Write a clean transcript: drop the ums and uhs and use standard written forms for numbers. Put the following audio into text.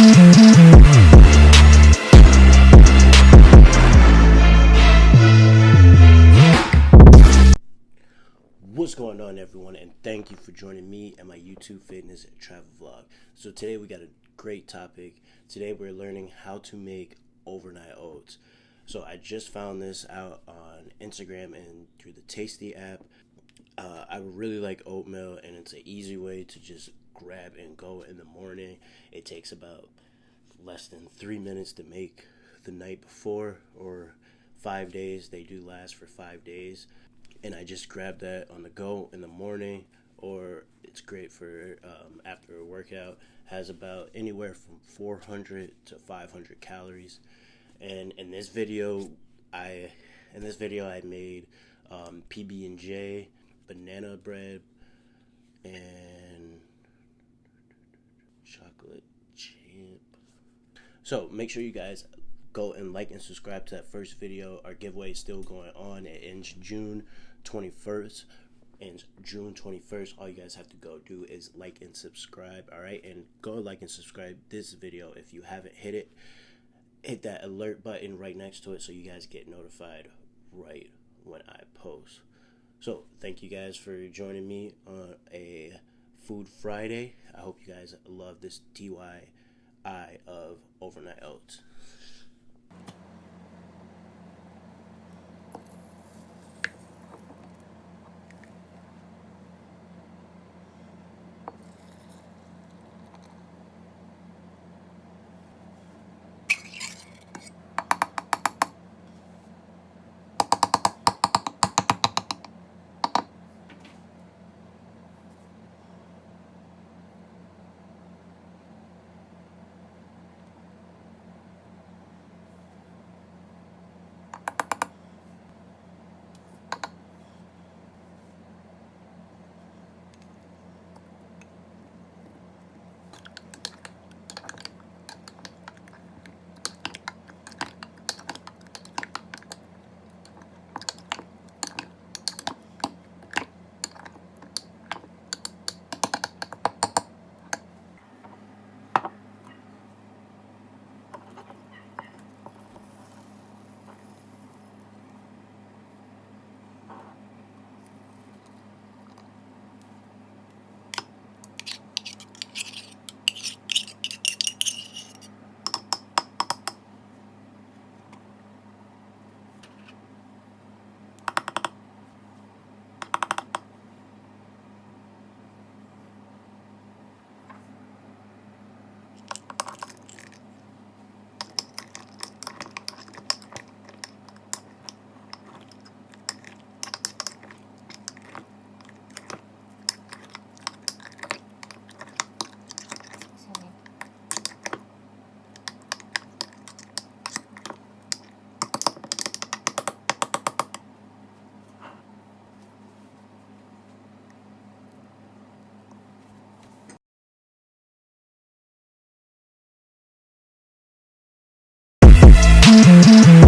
What's going on, everyone, and thank you for joining me and my YouTube fitness and travel vlog. So today we got a great topic. Today we're learning how to make overnight oats. So I just found this out on Instagram and through the Tasty app. I really like oatmeal, and it's an easy way to just grab and go in the morning. It takes about less than 3 minutes to make the night before, or 5 days. They do last for 5 days. And I just grab that on the go in the morning, or it's great for after a workout. Has about anywhere from 400 to 500 calories. And in this video, I made PB&J, banana bread, and chocolate chip. So make sure you guys go and like and subscribe to that first video. Our giveaway is still going on. It ends June 21st. And June 21st, all you guys have to go do is like and subscribe. All right, and go like and subscribe this video if you haven't hit it. Hit that alert button right next to it so you guys get notified right when I post. So thank you guys for joining me on a Food Friday. I hope you guys love this DIY of overnight oats. Mm-hmm.